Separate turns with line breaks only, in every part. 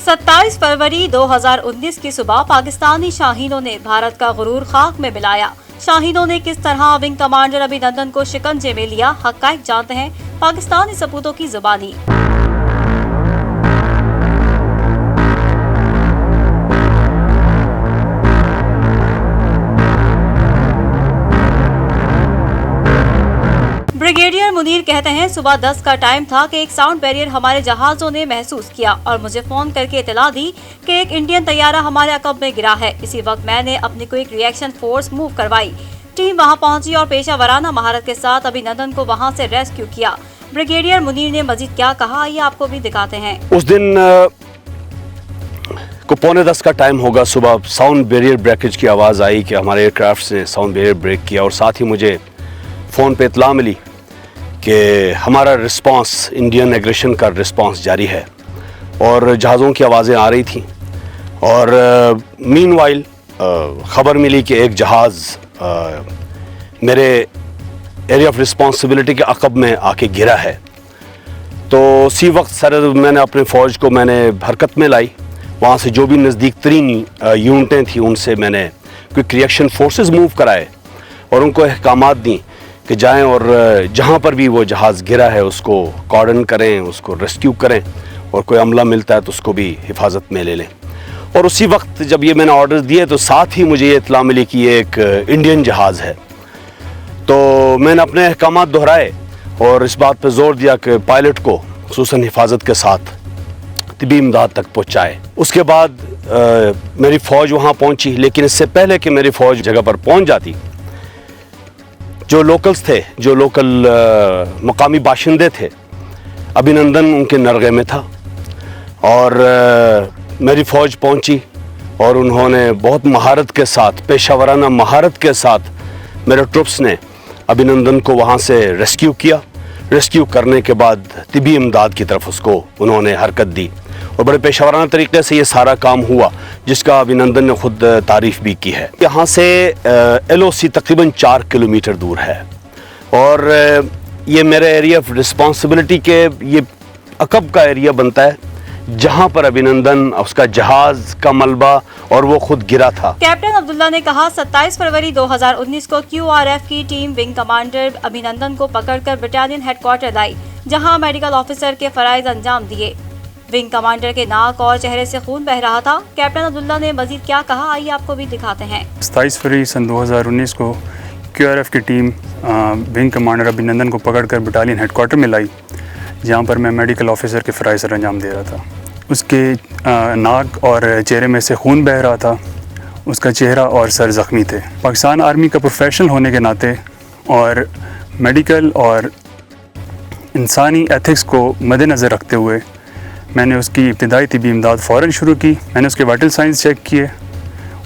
27 फरवरी 2019 की सुबह पाकिस्तानी शाहीनों ने भारत का गुरूर खाक में मिलाया। शाहीनों ने किस तरह विंग कमांडर अभिनंदन को शिकंजे में लिया, हक़ाइक़ जानते हैं पाकिस्तानी सपूतों की जुबानी। ब्रिगेडियर मुनीर कहते हैं, सुबह 10 का टाइम था कि एक साउंड बैरियर हमारे जहाजों ने महसूस किया और मुझे फोन करके इतला दी कि एक इंडियन तैयारा हमारे अकब में गिरा है। इसी वक्त मैंने अपनी क्विक रिएक्शन फोर्स मूव करवाई। टीम वहां पहुंची और पेशा महारत के साथ अभिनंदन को वहां से रेस्क्यू किया। ब्रिगेडियर मुनीर ने मजीद क्या कहा, ये आपको भी दिखाते हैं।
उस दिन को 9:45 का टाइम होगा। सुबह साउंड बैरियर ब्रेकेज की आवाज़ आई कि हमारे एयरक्राफ्ट ने साउंड बैरियर ब्रेक किया और साथ ही मुझे फ़ोन पे इतला मिली कि हमारा रिस्पांस, इंडियन एग्रेशन का रिस्पांस जारी है और जहाज़ों की आवाज़ें आ रही थी। और मीनवाइल ख़बर मिली कि एक जहाज़ मेरे एरिया ऑफ रिस्पांसिबिलिटी के अक़ब में आके गिरा है। तो उसी वक्त सर मैंने अपने फ़ौज को हरकत में लाई। वहाँ से जो भी नज़दीक तरीन यूनिटें थी उनसे मैंने क्विक रिएक्शन फोर्सेस मूव कराए और उनको अहकामात दी कि जाएं और जहाँ पर भी वो जहाज़ गिरा है उसको कॉर्डन करें, उसको रेस्क्यू करें और कोई अमला मिलता है तो उसको भी हिफाजत में ले लें। और उसी वक्त जब ये मैंने ऑर्डर दिए तो साथ ही मुझे ये इत्तला मिली कि ये एक इंडियन जहाज़ है। तो मैंने अपने अहकामात दोहराए और इस बात पर जोर दिया कि पायलट को खुसूसन हिफाजत के साथ तिबी इमदाद तक पहुँचाए। उसके बाद मेरी फ़ौज वहाँ पहुँची, लेकिन इससे पहले कि मेरी फ़ौज जगह पर पहुँच जाती, जो लोकल्स थे, जो लोकल मकामी बाशिंदे थे, अभिनंदन उनके नरगे में था और मेरी फ़ौज पहुंची और उन्होंने बहुत महारत के साथ, पेशावराना महारत के साथ मेरे ट्रुप्स ने अभिनंदन को वहां से रेस्क्यू किया। रेस्क्यू करने के बाद तिबी इमदाद की तरफ उसको उन्होंने हरकत दी और बड़े पेशावराना तरीके से ये सारा काम हुआ, जिसका अभिनंदन ने खुद तारीफ़ भी की है। यहाँ से LOC तकरीबन 4 किलोमीटर दूर है और ये मेरे एरिया ऑफ रिस्पांसिबिलिटी के ये अकब का एरिया बनता है जहाँ पर अभिनंदन, उसका जहाज़ का मलबा और वो खुद गिरा था।
कैप्टन अब्दुल्ला ने कहा, 27 फरवरी 2019 को QRF की टीम विंग कमांडर अभिनंदन को पकड़कर बटालियन हेडक्वार्टर लाई, जहाँ मेडिकल ऑफिसर के फराइज अंजाम दिए। विंग कमांडर के नाक और चेहरे से खून बह रहा था। कैप्टन अब्दुल्ला ने मजीद क्या कहा, आइए आपको भी दिखाते हैं।
27 फरवरी सन 2019 को QRF की टीम विंग कमांडर अभिनंदन को पकड़कर बटालियन हेडक्वार्टर में लाई, जहाँ पर मैं मेडिकल ऑफिसर के फ़राइज़ सर अंजाम दे रहा था। उसके नाक और चेहरे में से खून बह रहा था। उसका चेहरा और सर ज़ख्मी थे। पाकिस्तान आर्मी का प्रोफेशनल होने के नाते और मेडिकल और इंसानी एथिक्स को मद्देनज़र रखते हुए मैंने उसकी इब्तिदाई तिबी इमदाद फ़ौरन शुरू की। मैंने उसके वाइटल साइंस चेक किए,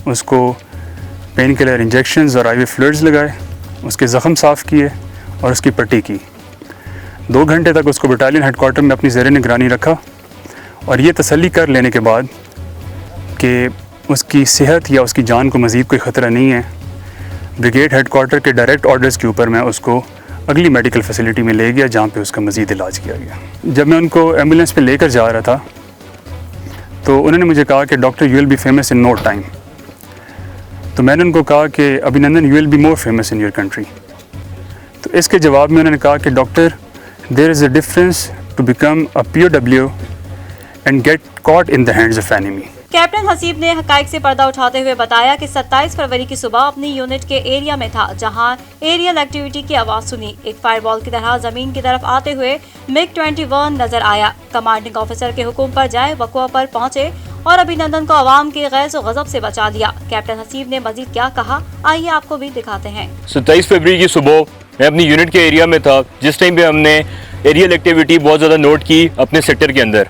उसको पेन किलर इंजेक्शंस और IV फ्लूइड्स लगाए, उसके ज़ख़म साफ़ किए और उसकी पट्टी की। 2 घंटे तक उसको बटालियन हेडक्वार्टर में अपनी ज़ेर निगरानी रखा और ये तसल्ली कर लेने के बाद कि उसकी सेहत या उसकी जान को मज़ीद कोई ख़तरा नहीं है, ब्रिगेड हेडक्वार्टर के डायरेक्ट ऑर्डर्स के ऊपर मैं उसको अगली मेडिकल फैसिलिटी में ले गया, जहाँ पे उसका मज़ीद इलाज किया गया। जब मैं उनको एम्बुलेंस पे लेकर जा रहा था तो उन्होंने मुझे कहा कि doctor you will be famous in no time. तो मैंने उनको कहा कि Abhinandan you will be more famous in your country. तो इसके जवाब में उन्होंने कहा कि doctor, there is a difference to become a POW and get caught in the hands of enemy.
Captain Haseeb ने हकाइक से पर्दा उठाते हुए बताया कि 27 फरवरी की सुबह अपनी यूनिट के एरिया में था, जहां एरियल एक्टिविटी की आवाज सुनी। एक फायरबॉल की तरह जमीन की तरफ आते हुए MiG-21 नजर आया। कमांडिंग ऑफिसर के हुक्म पर जाए वक़्वा पर पहुंचे और अभिनंदन को अवाम के गैज़ और गज़ब से बचा दिया। कैप्टन हसीब ने मजीद क्या कहा, आइए आपको भी दिखाते हैं।
27 फरवरी की सुबह मैं अपनी यूनिट के एरिया में था, जिस टाइम पे हमने एरियल एक्टिविटी बहुत ज़्यादा नोट की अपने सेक्टर के अंदर।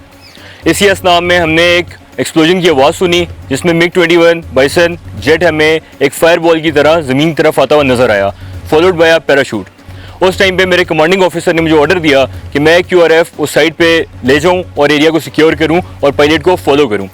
इसी असना में हमने एक एक्सप्लोजन की आवाज़ सुनी, जिसमें MiG-21 बाइसन जेट हमें एक फायरबॉल की तरह ज़मीन की तरफ आता हुआ नज़र आया, फॉलोड बाय अ पैराशूट। उस टाइम पे मेरे कमांडिंग ऑफिसर ने मुझे ऑर्डर दिया कि मैं QRF उस साइड पे ले जाऊं और एरिया को सिक्योर करूं और पायलट को फॉलो करूं।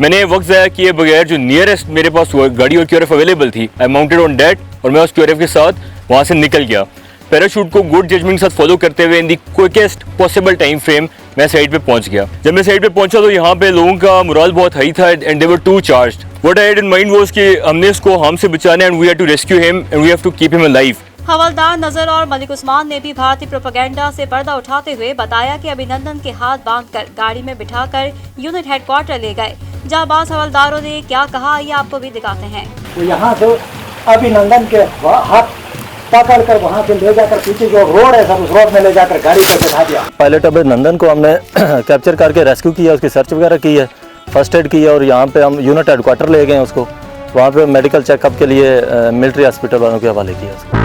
मैंने वक्त ज़ाया किए बगैर जो नियरेस्ट मेरे पास गाड़ी और QRF अवेलेबल थी, आई माउंटेड ऑन डैट और मैं उस QRF के साथ वहाँ से निकल गया। पैराशूट को गुड जजमेंट के साथ फॉलो करते हुए इन दी क्विकेस्ट पॉसिबल टाइम फ्रेम मैं साइड पे पहुंच गया। जब मैं साइड पे पहुंचा तो यहाँ पे लोगों का मोरल बहुत हाई था and they were too charged. What I had in mind was कि हमने इसको हार्म से बचाना है and we have to rescue him and we have to keep him alive.
हवलदार नजर और मलिक उस्मान ने भी भारतीय प्रोपेगेंडा से पर्दा उठाते हुए बताया कि अभिनंदन के हाथ बांधकर गाड़ी में बिठाकर यूनिट हेडक्वार्टर ले गए। जाबाज हवलदारों ने क्या कहा ये आपको भी दिखाते हैं।
तो यहाँ से अभिनंदन के हाथ पकड़ कर वहाँ से ले जाकर पीछे जो रोड है सर उस रोड में ले जाकर गाड़ी में बैठा दिया।
पायलट अभिनंदन को हमने कैप्चर करके रेस्क्यू किया, उसकी सर्च वगैरह की है, फर्स्ट एड की है और यहाँ पे हम यूनिट हेडक्वार्टर ले गए उसको, वहाँ पे मेडिकल चेकअप के लिए मिलिट्री हॉस्पिटल वालों के हवाले किया उसको।